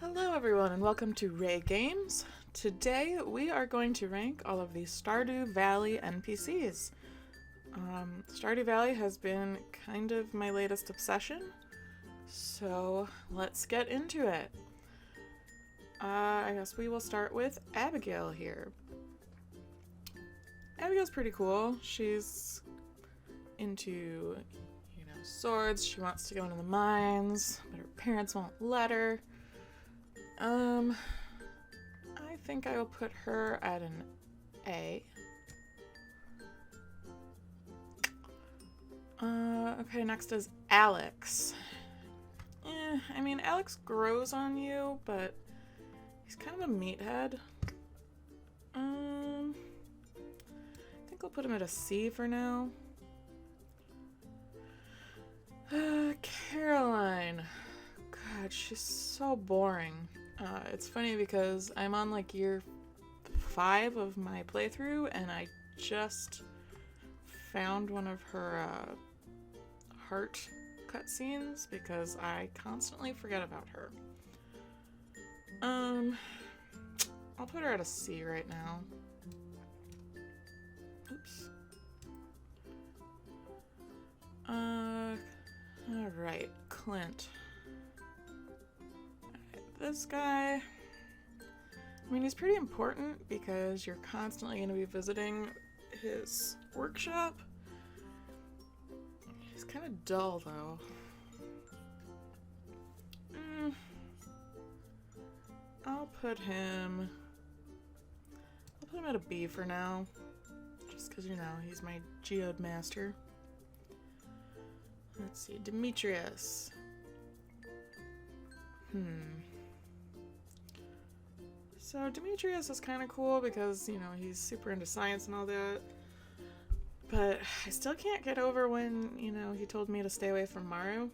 Hello everyone and welcome to Ray Games. Today we are going to rank all of the Stardew Valley NPCs. Stardew Valley has been kind of my latest obsession, so let's get into it. I guess we will start with Abigail here. Abigail's pretty cool. She's into, swords. She wants to go into the mines, but her parents won't let her. I think I will put her at an A. Okay, next is Alex. Alex grows on you, but he's kind of a meathead. I think I'll put him at a C for now. Caroline. God, she's so boring. It's funny because I'm on like year 5 of my playthrough and I just found one of her heart cutscenes because I constantly forget about her. I'll put her at a C right now. Oops. Alright, Clint. This guy, he's pretty important because you're constantly going to be visiting his workshop. He's kind of dull, though. I'll put him at a B for now, just because, he's my geode master. Let's see, Demetrius. So Demetrius is kind of cool because, he's super into science and all that. But I still can't get over when, he told me to stay away from Maru.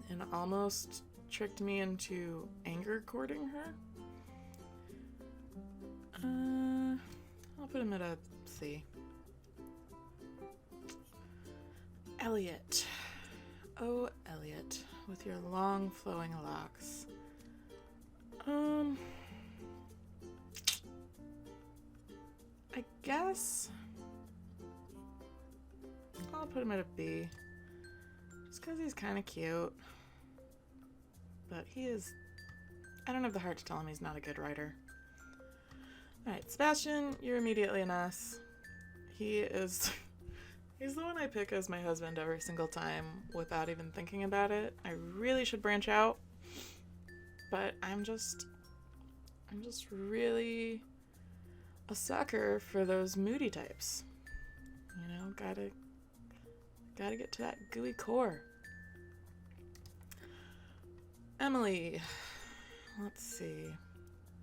And almost tricked me into anger courting her. I'll put him at a C. Elliot. Oh, Elliot, with your long flowing locks. I guess I'll put him at a B. Just because he's kind of cute. But I don't have the heart to tell him he's not a good writer. Alright, Sebastian, you're immediately an S. He's the one I pick as my husband every single time without even thinking about it. I really should branch out. But I'm just really a sucker for those moody types. Gotta get to that gooey core. Emily. Let's see.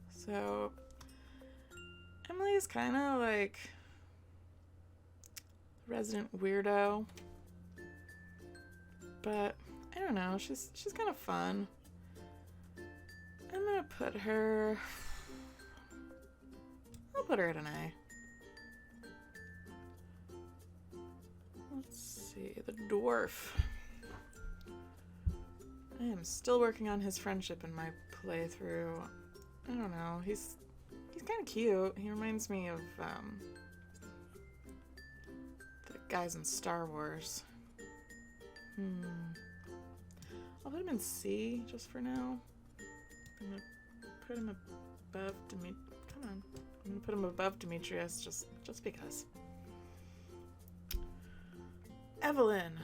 So, Emily's kind of like resident weirdo. But, I don't know, she's kind of fun. I'm gonna put her... I'll put her at an A. Let's see, the dwarf. I am still working on his friendship in my playthrough. I don't know, he's kind of cute. He reminds me of the guys in Star Wars. I'll put him in C just for now. I'm gonna put him above I'm gonna put him above Demetrius just because. Evelyn.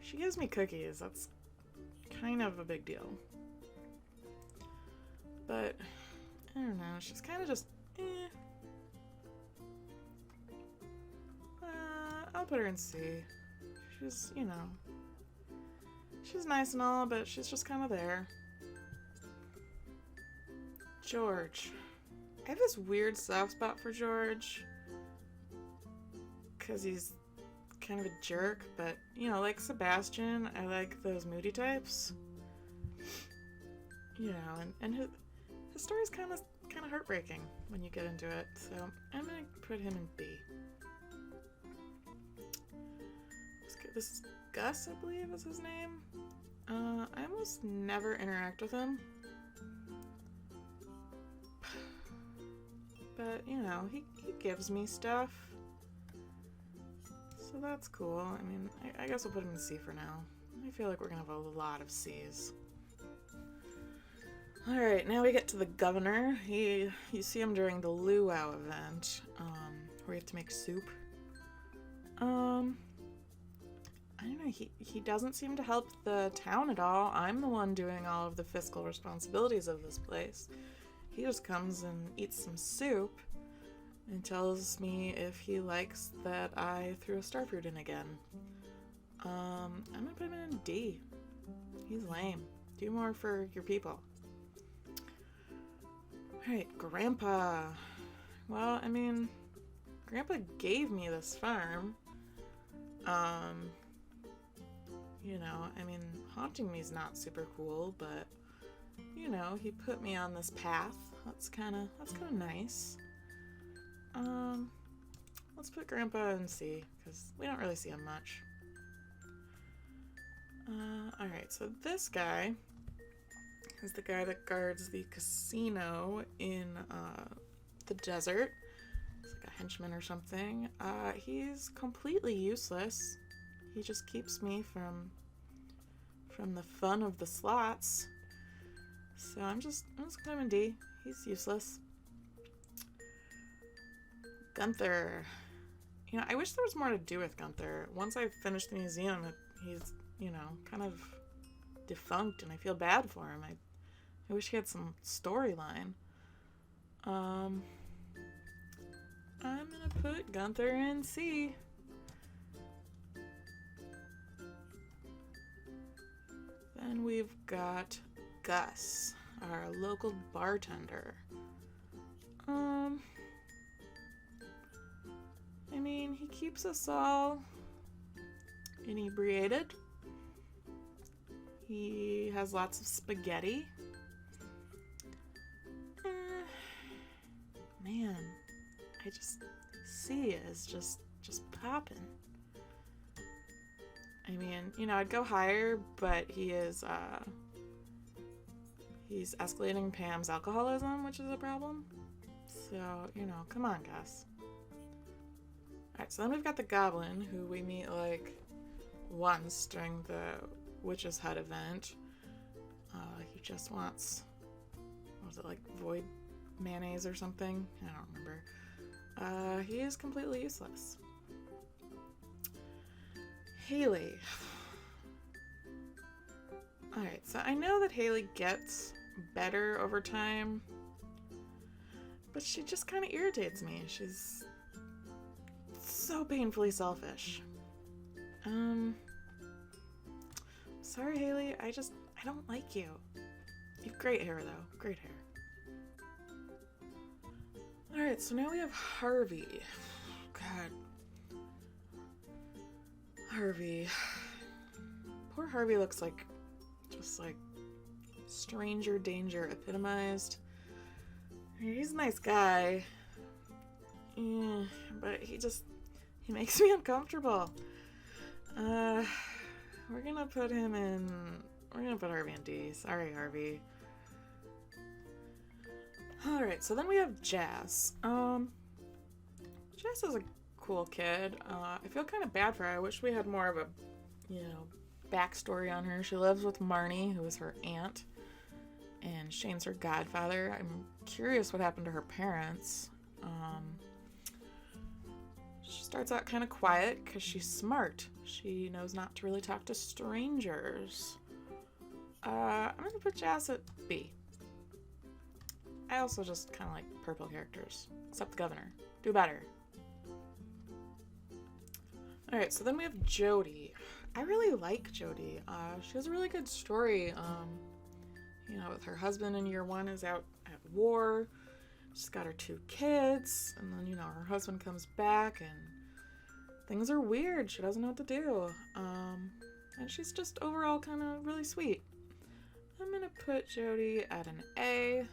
She gives me cookies. That's kind of a big deal. But I don't know. She's kind of just I'll put her in C. She's, she's nice and all, but she's just kind of there. George. I have this weird soft spot for George. Because he's kind of a jerk, but, like Sebastian, I like those moody types. And his story's kind of heartbreaking when you get into it, so I'm going to put him in B. This is Gus, I believe is his name. I almost almost never interact with him. But, you know, he gives me stuff. So that's cool. I mean, I guess we'll put him in C for now. I feel like we're gonna have a lot of C's. Alright, now we get to the governor. You see him during the luau event, where you have to make soup. I don't know, he doesn't seem to help the town at all. I'm the one doing all of the fiscal responsibilities of this place. He just comes and eats some soup and tells me if he likes that I threw a starfruit in again. I'm gonna put him in D. He's lame. Do more for your people. Alright, Grandpa. Well, I mean, Grandpa gave me this farm. You know, I mean, haunting me is not super cool, but, you know, he put me on this path. That's kind of nice. Let's put Grandpa in C, because we don't really see him much. Alright, so this guy is the guy that guards the casino in, the desert. He's like a henchman or something. He's completely useless. He just keeps me from the fun of the slots. So I'm just gonna put him in D. He's useless. Gunther. You know, I wish there was more to do with Gunther. Once I finish the museum, he's, you know, kind of defunct, and I feel bad for him. I wish he had some storyline. I'm gonna put Gunther in C. Then we've got Gus, our local bartender. I mean, he keeps us all inebriated. He has lots of spaghetti. Man, I just see it as just popping. I mean, you know, I'd go higher, but he's escalating Pam's alcoholism, which is a problem. So, you know, come on, Gus. Alright, so then we've got the goblin, who we meet, like, once during the Witch's Hut event. He just wants, what was it, like, void mayonnaise or something? I don't remember. He is completely useless. Haley. Alright, so I know that Haley gets better over time, but she just kind of irritates me. She's so painfully selfish. Sorry, Haley. I don't like you. You have great hair, though. Great hair. Alright, so now we have Harvey. God. Harvey. Poor Harvey looks like just like stranger danger epitomized. He's a nice guy. Yeah, but he makes me uncomfortable. We're gonna put Harvey in D. Sorry, Harvey. Alright, so then we have Jazz. Jazz is a cool kid. I feel kind of bad for her. I wish we had more of a, you know, backstory on her. She lives with Marnie, who is her aunt, and Shane's her godfather. I'm curious what happened to her parents. She starts out kind of quiet because she's smart. She knows not to really talk to strangers. I'm gonna put Jazz at B. I also just kind of like purple characters, except the governor. Do better. Alright, so then we have Jody. I really like Jody. She has a really good story. You know, with her husband in year 1 is out at war. She's got her 2 kids, and then, you know, her husband comes back and things are weird. She doesn't know what to do. And she's just overall kind of really sweet. I'm gonna put Jody at an A.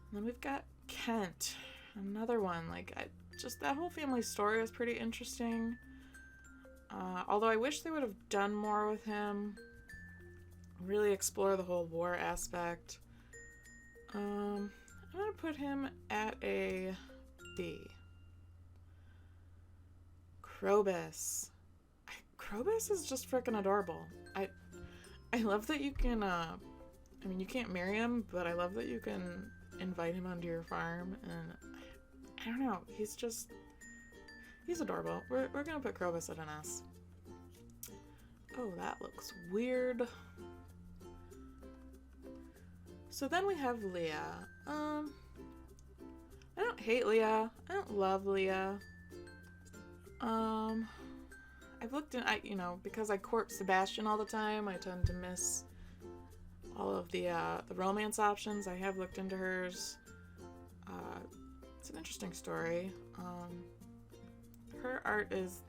And then we've got Kent. Another one. Like, just that whole family story is pretty interesting. Although I wish they would have done more with him. Really explore the whole war aspect. I'm gonna put him at a B. Krobus. Krobus is just freaking adorable. I love that you can, I mean, you can't marry him, but I love that you can invite him onto your farm, and I don't know, he's adorable. We're gonna put Krobus at an S. Oh, that looks weird. So then we have Leah. I don't hate Leah. I don't love Leah. I've looked in, because I court Sebastian all the time, I tend to miss all of the romance options. I have looked into hers. It's an interesting story. Her art is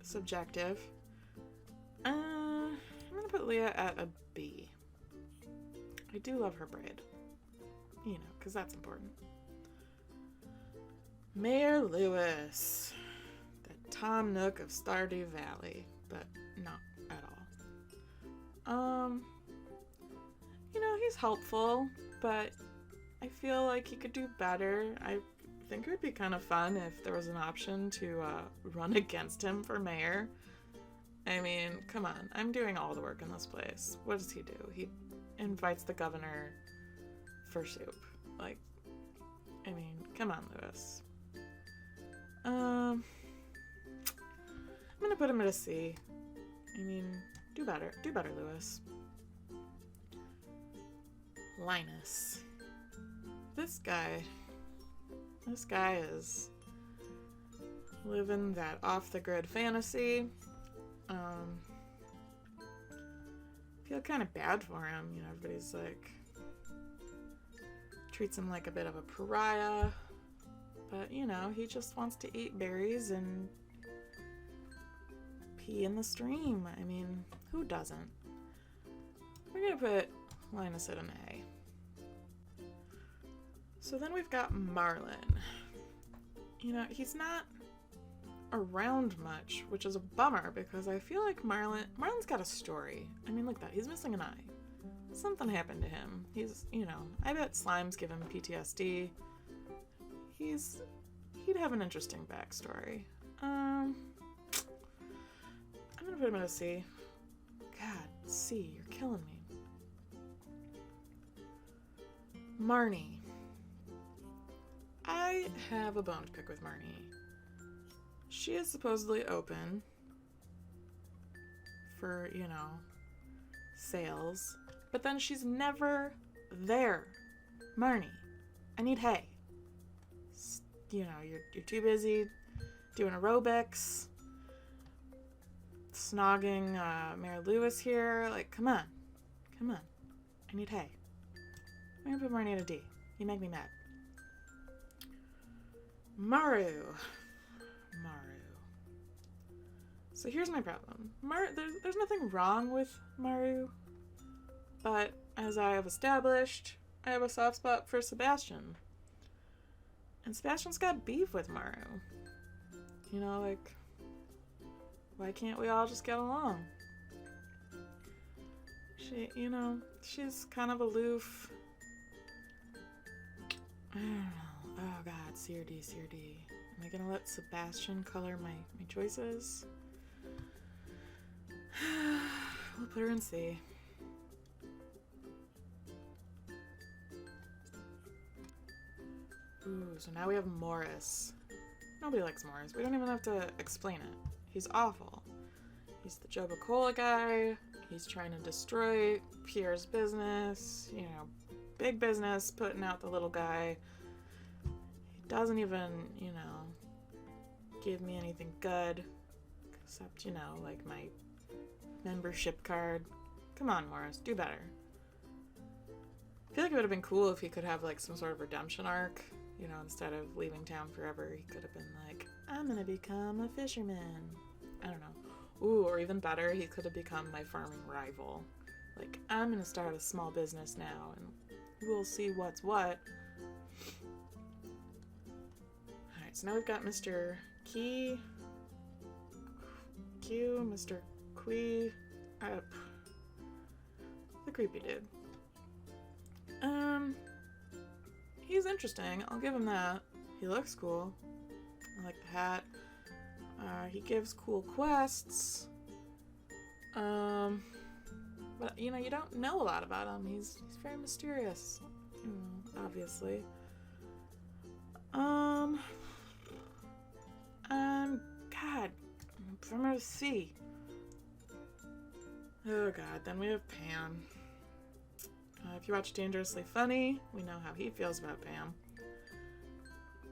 subjective. I'm gonna put Leah at a B. I do love her braid. Because that's important. Mayor Lewis. The Tom Nook of Stardew Valley. But not at all. He's helpful, but I feel like he could do better. I think it would be kind of fun if there was an option to run against him for mayor. I mean, come on. I'm doing all the work in this place. What does he do? He invites the governor for soup. Like, I mean, come on, Lewis. I'm gonna put him at a C. I mean, do better. Do better, Lewis. Linus. This guy is living that off-the-grid fantasy. Feel kind of bad for him. Everybody's like, treats him like a bit of a pariah. But, he just wants to eat berries and pee in the stream. I mean, who doesn't? We're gonna put Linus at an A. So then we've got Marlin. He's not around much, which is a bummer because I feel like Marlin's got a story. I mean, look at that. He's missing an eye. Something happened to him. He's, I bet slimes give him PTSD. He'd have an interesting backstory. I'm gonna put him at a C. God, C, you're killing me. Marnie. I have a bone to pick with Marnie. She is supposedly open for, sales, but then she's never there. Marnie, I need hay. You're too busy doing aerobics, snogging Mayor Lewis here. Like, come on. I need hay. I'm gonna put Marnie at a D. You make me mad. Maru. So here's my problem. There's nothing wrong with Maru, but as I have established, I have a soft spot for Sebastian. And Sebastian's got beef with Maru. Why can't we all just get along? She's kind of aloof. I don't know. Oh god, C or D. Am I gonna let Sebastian color my choices? We'll put her in C. Ooh, so now we have Morris. Nobody likes Morris. We don't even have to explain it. He's awful. He's the Joe Bacola guy. He's trying to destroy Pierre's business. Big business, putting out the little guy. He doesn't even, give me anything good. Except, like my membership card. Come on, Morris, do better. I feel like it would have been cool if he could have, like, some sort of redemption arc. Instead of leaving town forever, he could have been like, I'm gonna become a fisherman. I don't know. Ooh, or even better, he could have become my farming rival. Like, I'm gonna start a small business now, and we'll see what's what. Alright, so now we've got Mr. Key. Thank you, Mr. Quee. The creepy dude. He's interesting. I'll give him that. He looks cool. I like the hat. He gives cool quests. But you know, you don't know a lot about him. He's very mysterious. You know, obviously. God, from her sea. Oh God, then we have Pam. If you watch Dangerously Funny, we know how he feels about Pam.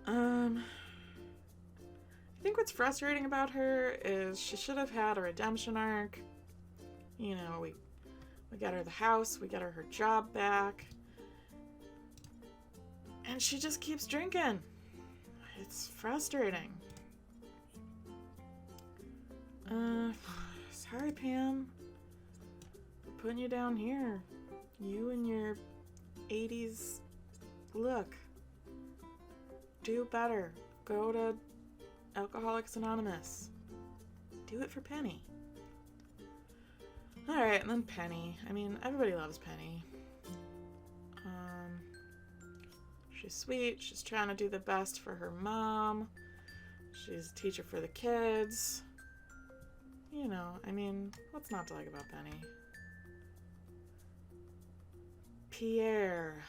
I think what's frustrating about her is she should have had a redemption arc. You know, we get her the house, we get her job back. And she just keeps drinking. It's frustrating. Sorry, Pam. I'm putting you down here. You and your 80s look. Do better. Go to Alcoholics Anonymous. Do it for Penny. Alright, and then Penny. I mean, everybody loves Penny. She's sweet. She's trying to do the best for her mom. She's a teacher for the kids. You know, I mean, what's not to like about Penny? Pierre.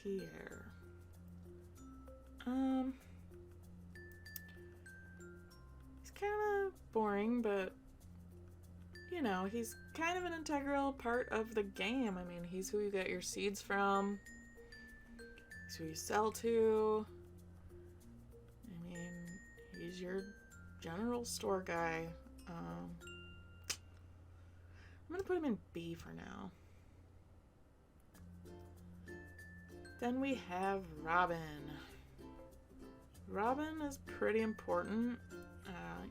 He's kind of boring, but you know, he's kind of an integral part of the game. I mean, he's who you get your seeds from. He's who you sell to. I mean, he's your general store guy. I'm gonna put him in B for now. Then we have Robin. Robin is pretty important.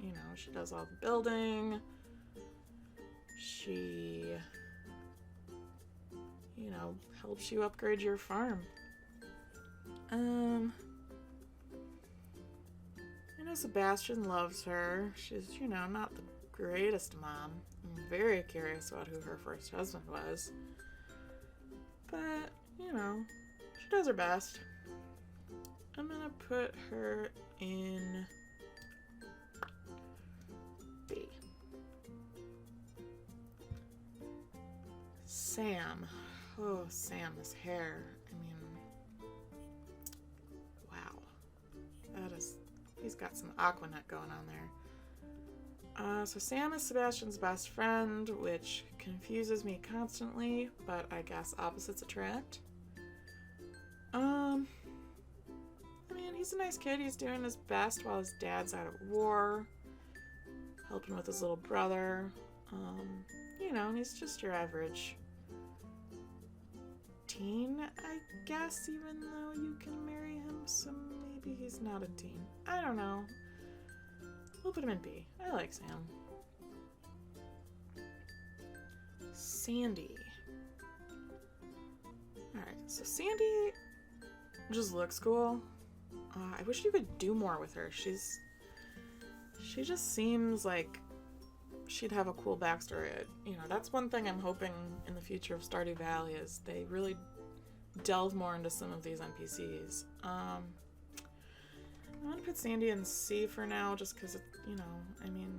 You know, she does all the building. She, you know, helps you upgrade your farm. I know Sebastian loves her. She's, you know, not the greatest mom. I'm very curious about who her first husband was. But, you know, she does her best. I'm gonna put her in B. Sam. Oh, Sam, his hair. I mean, wow. He's got some Aquanet going on there. So Sam is Sebastian's best friend, which confuses me constantly, but I guess opposites attract. I mean, he's a nice kid. He's doing his best while his dad's out at war, helping with his little brother. You know, and he's just your average teen, I guess, even though you can marry him, so maybe he's not a teen. I don't know. We'll put him in B. I like Sam. Sandy. Alright, so Sandy just looks cool. I wish you could do more with her. She just seems like she'd have a cool backstory. You know, that's one thing I'm hoping in the future of Stardew Valley is they really delve more into some of these NPCs. I'm gonna put Sandy in C for now just because, you know, I mean,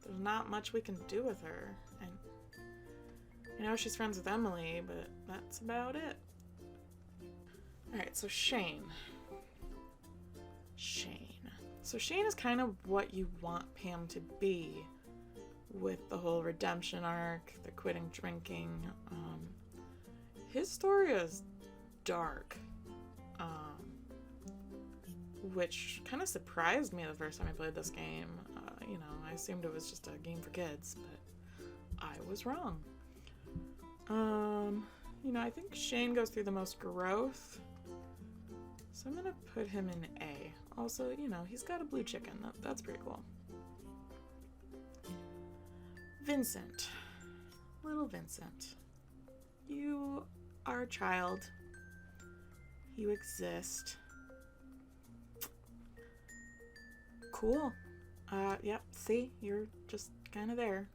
there's not much we can do with her. And you know, she's friends with Emily, but that's about it. Alright, so Shane. So Shane is kind of what you want Pam to be with the whole redemption arc, the quitting drinking. His story is dark, which kind of surprised me the first time I played this game. You know, I assumed it was just a game for kids, but I was wrong. You know, I think Shane goes through the most growth, so I'm gonna put him in A. Also, you know, he's got a blue chicken. That's pretty cool. Vincent. Little Vincent. You are a child. You exist. Cool. Yep, see? You're just kind of there.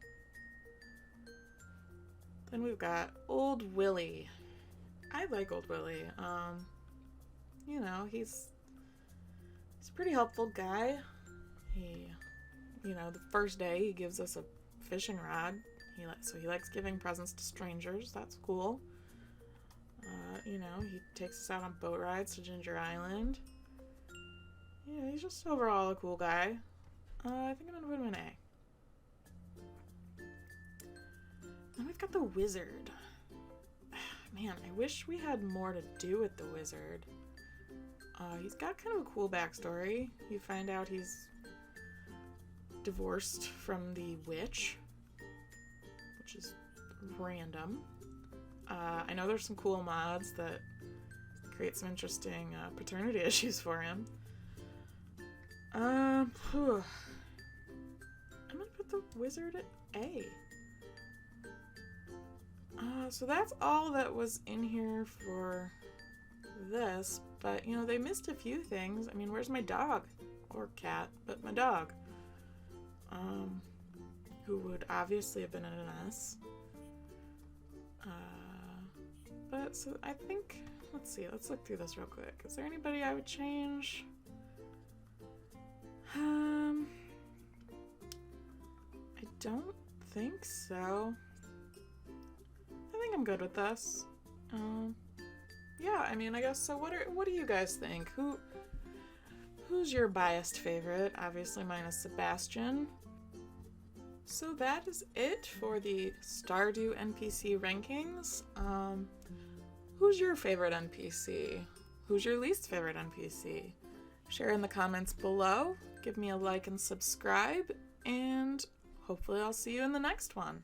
Then we've got Old Willie. I like Old Willie. You know, he's a pretty helpful guy. The first day he gives us a fishing rod. So he likes giving presents to strangers. That's cool. He takes us out on boat rides to Ginger Island. Yeah, he's just overall a cool guy. I think I'm gonna put him an A. Then we've got the wizard. Man, I wish we had more to do with the wizard. He's got kind of a cool backstory. You find out he's divorced from the witch, which is random. I know there's some cool mods that create some interesting paternity issues for him. I'm gonna put the wizard at A. So that's all that was in here for this, but they missed a few things. I mean, where's my dog? Or cat, but my dog. Who would obviously have been in an S. But so I think, let's look through this real quick. Is there anybody I would change? I don't think so. I think I'm good with this. Yeah, I mean, I guess so. What do you guys think? Who's your biased favorite? Obviously mine is Sebastian. So that is it for the Stardew NPC rankings. Who's your favorite NPC? Who's your least favorite NPC? Share in the comments below. Give me a like and subscribe, and hopefully I'll see you in the next one.